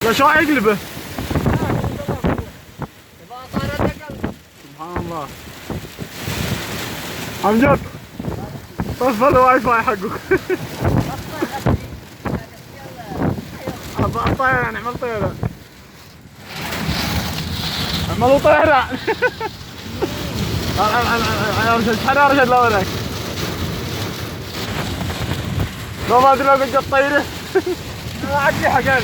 لا شو يقلبه؟ سبحان الله. امجد طفى الواي فاي حقك. طيران اعمل طيران. اعملوا طيران. يا رشد شحال يا رشد لوينك؟ لو ما ادري لو قد طيره. عندي حقل.